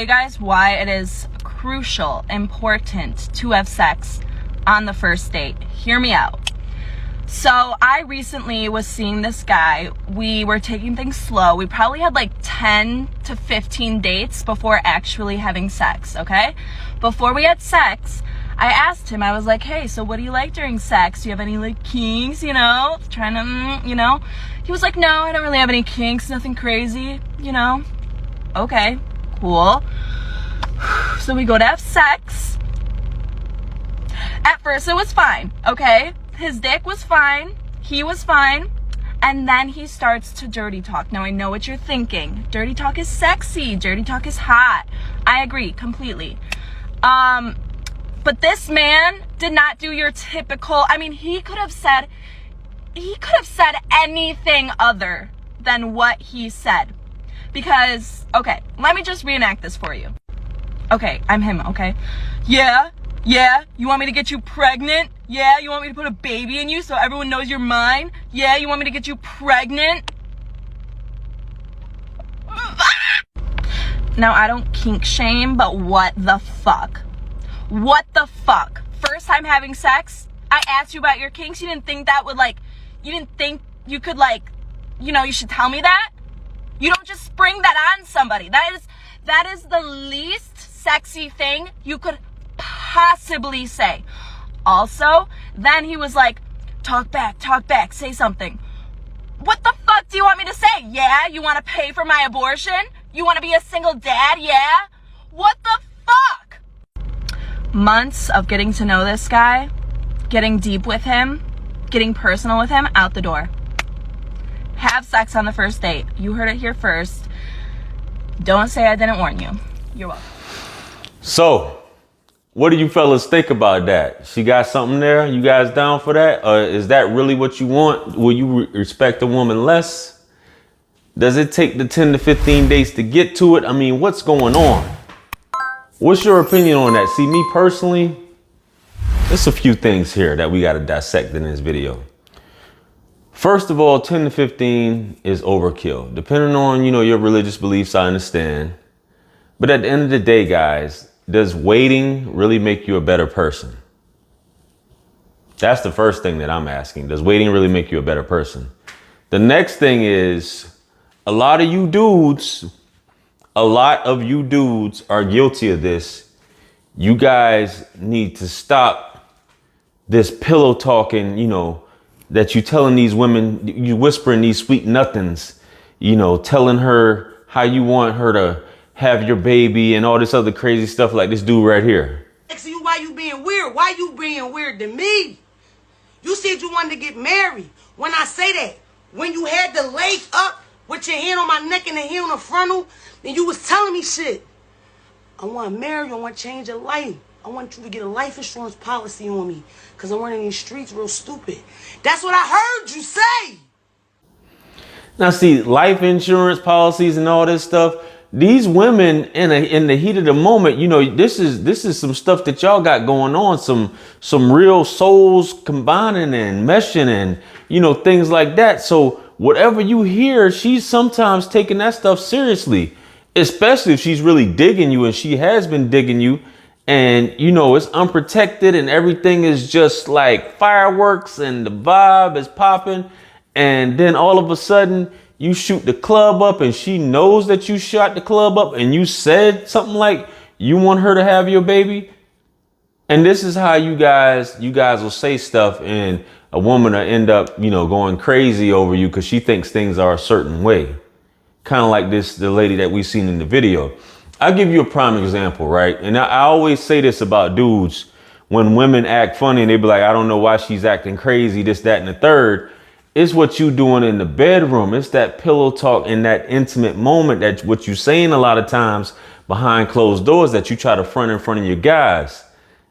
You guys, why it is crucial, important to have sex on the first date. Hear me out. So I recently was seeing this guy. We were taking things slow. We probably had like 10 to 15 dates before actually having sex, okay? Before we had sex, I asked him, I was like, hey, so what do you like during sex? Do you have any like kinks, you know? Trying to, you know? He was like, no, I don't really have any kinks, nothing crazy, you know? Okay, cool. So we go to have sex. At first it was fine, okay? His dick was fine, he was fine, and then he starts to dirty talk. Now I know what you're thinking. Dirty talk is sexy, dirty talk is hot. I agree completely. But this man did not do your typical, I mean, he could have said anything other than what he said. Because, okay, let me just reenact this for you. Okay, I'm him, okay? Yeah, you want me to get you pregnant? Yeah, you want me to put a baby in you so everyone knows you're mine? Yeah, you want me to get you pregnant? Now, I don't kink shame, but what the fuck? What the fuck? First time having sex, I asked you about your kinks. You didn't think that would you didn't think you could you should tell me that? You don't just spring that on somebody. That is the least sexy thing you could possibly say. Also, then he was like, talk back, say something. What the fuck do you want me to say? Yeah, you want to pay for my abortion? You want to be a single dad? Yeah? What the fuck? Months of getting to know this guy, getting deep with him, getting personal with him, out the door. Have sex on the first date. You heard it here first. Don't say I didn't warn you. You're welcome. So, what do you fellas think about that? She got something there? You guys down for that? Or is that really what you want? Will you respect a woman less? Does it take the 10 to 15 days to get to it? I mean, what's going on? What's your opinion on that? See, me personally, there's a few things here that we got to dissect in this video. First of all, 10 to 15 is overkill. Depending on, your religious beliefs, I understand. But at the end of the day, guys, does waiting really make you a better person? That's the first thing that I'm asking. Does waiting really make you a better person? The next thing is a lot of you dudes are guilty of this. You guys need to stop this pillow talking, that you telling these women, you whispering these sweet nothings, telling her how you want her to have your baby and all this other crazy stuff like this dude right here. Asking you why you being weird. Why you being weird to me? You said you wanted to get married. When I say that, when you had the leg up with your hand on my neck and the hand on the frontal, then you was telling me shit. I want to marry you. I want to change your life. I want you to get a life insurance policy on me because I'm running these streets real stupid. That's what I heard you say. Now, see, life insurance policies and all this stuff, these women in the heat of the moment, this is some stuff that y'all got going on, some real souls combining and meshing and, things like that. So whatever you hear, she's sometimes taking that stuff seriously, especially if she's really digging you, and she has been digging you. And, it's unprotected and everything is just like fireworks and the vibe is popping. And then all of a sudden you shoot the club up and she knows that you shot the club up and you said something like you want her to have your baby. And this is how you guys will say stuff and a woman will end up, going crazy over you because she thinks things are a certain way. Kind of like the lady that we seen in the video. I'll give you a prime example, right? And I always say this about dudes when women act funny and they be like, I don't know why she's acting crazy, this, that, and the third. It's what you doing in the bedroom. It's that pillow talk in that intimate moment, that what you saying a lot of times behind closed doors that you try to front in front of your guys.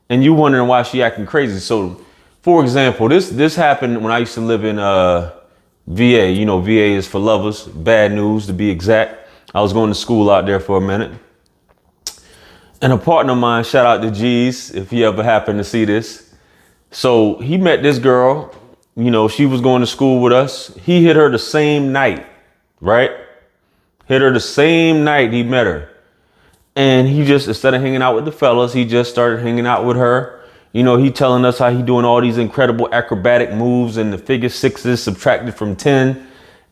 And you wondering why she acting crazy. So, for example, this happened when I used to live in VA. VA is for lovers, bad news to be exact. I was going to school out there for a minute. And a partner of mine, shout out to G's, if he ever happened to see this. So he met this girl, she was going to school with us. He hit her the same night, right? Hit her the same night he met her. And he just, instead of hanging out with the fellas, he just started hanging out with her. You know, he telling us how he doing all these incredible acrobatic moves and the figure sixes subtracted from 10.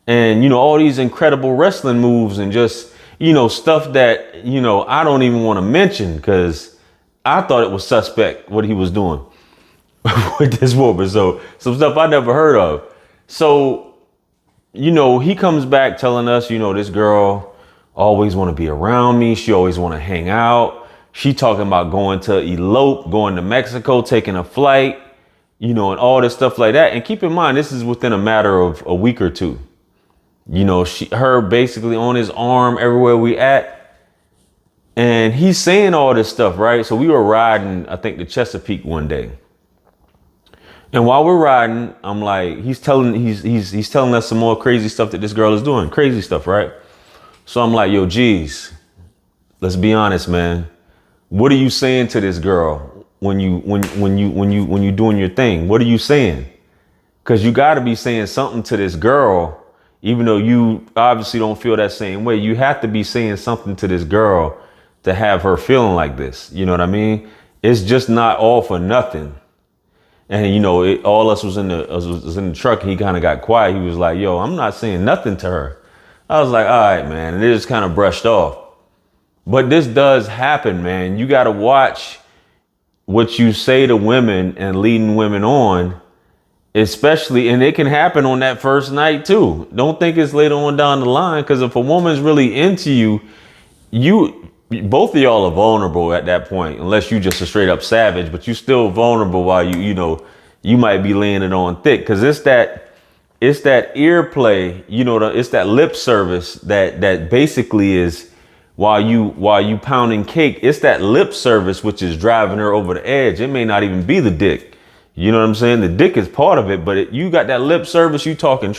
And, you know, all these incredible wrestling moves and just, you know, stuff that, you know, I don't even want to mention because I thought it was suspect what he was doing with this woman. So some stuff I never heard of. So, you know, he comes back telling us, you know, this girl always want to be around me. She always want to hang out. She talking about going to elope, going to Mexico, taking a flight, you know, and all this stuff like that. And keep in mind, this is within a matter of a week or two. You know, her basically on his arm everywhere we at. And he's saying all this stuff, right? So we were riding, I think, the Chesapeake one day. And while we're riding, I'm like, he's telling us some more crazy stuff that this girl is doing. Crazy stuff, right? So I'm like, yo, geez, let's be honest, man. What are you saying to this girl when you doing your thing? What are you saying? Because you got to be saying something to this girl, even though you obviously don't feel that same way. You have to be saying something to this girl to have her feeling like this. You know what I mean? It's just not all for nothing. And, you know, all us was in the truck. And he kind of got quiet. He was like, yo, I'm not saying nothing to her. I was like, all right, man. And it just kind of brushed off. But this does happen, man. You got to watch what you say to women and leading women on, especially. And it can happen on that first night, too. Don't think it's later on down the line, because if a woman's really into you, both of y'all are vulnerable at that point, unless you just a straight up savage, but you still vulnerable while you might be laying it on thick. Because it's that ear play, you know, it's that lip service that basically is while you pounding cake. It's that lip service which is driving her over the edge. It may not even be the dick. You know what I'm saying? The dick is part of it, but you got that lip service. You talking.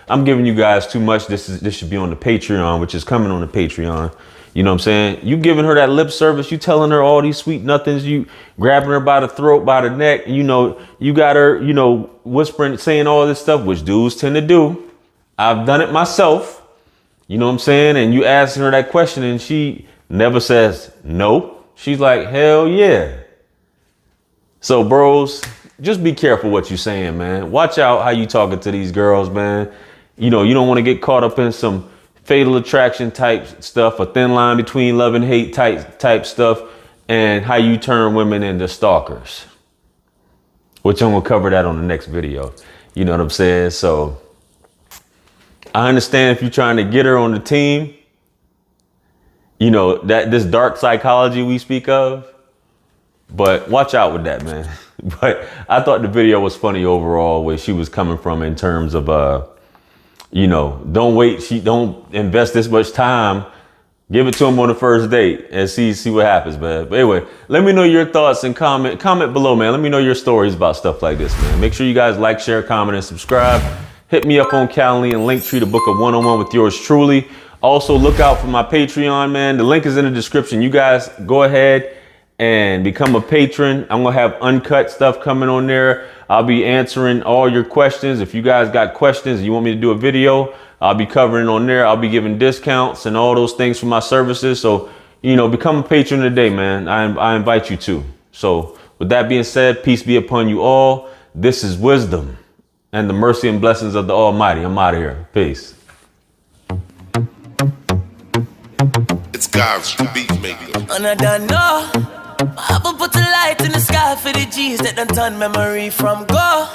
I'm giving you guys too much. This should be on the Patreon, which is coming on the Patreon. You know what I'm saying? You giving her that lip service. You telling her all these sweet nothings. You grabbing her by the throat, by the neck. You know, you got her, you know, whispering, saying all this stuff, which dudes tend to do. I've done it myself. You know what I'm saying? And you asking her that question and she never says no. She's like, hell yeah. So bros, just be careful what you're saying, man. Watch out how you talking to these girls, man. You know, you don't want to get caught up in some fatal attraction type stuff, a thin line between love and hate type stuff, and how you turn women into stalkers, which I'm gonna cover that on the next video. You know what I'm saying? So I understand if you're trying to get her on the team, you know, that this dark psychology we speak of, but watch out with that, man. But I thought the video was funny overall, where she was coming from in terms of you know, don't invest this much time. Give it to him on the first date and see what happens, man. But anyway, let me know your thoughts and comment below, man. Let me know your stories about stuff like this, man. Make sure you guys like, share, comment, and subscribe. Hit me up on Calendly and Linktree to book a one-on-one with yours truly. Also, look out for my Patreon, man. The link is in the description. You guys go ahead and become a patron. I'm gonna have uncut stuff coming on there. I'll be answering all your questions. If you guys got questions and you want me to do a video, I'll be covering on there. I'll be giving discounts and all those things for my services. So, you know, become a patron today, man. I invite you to. So with that being said, peace be upon you all. This is wisdom and the mercy and blessings of the Almighty. I'm out of here. Peace. It's God's beat maker. And I don't know. I will put a light in the sky for the G's that done turn memory from go.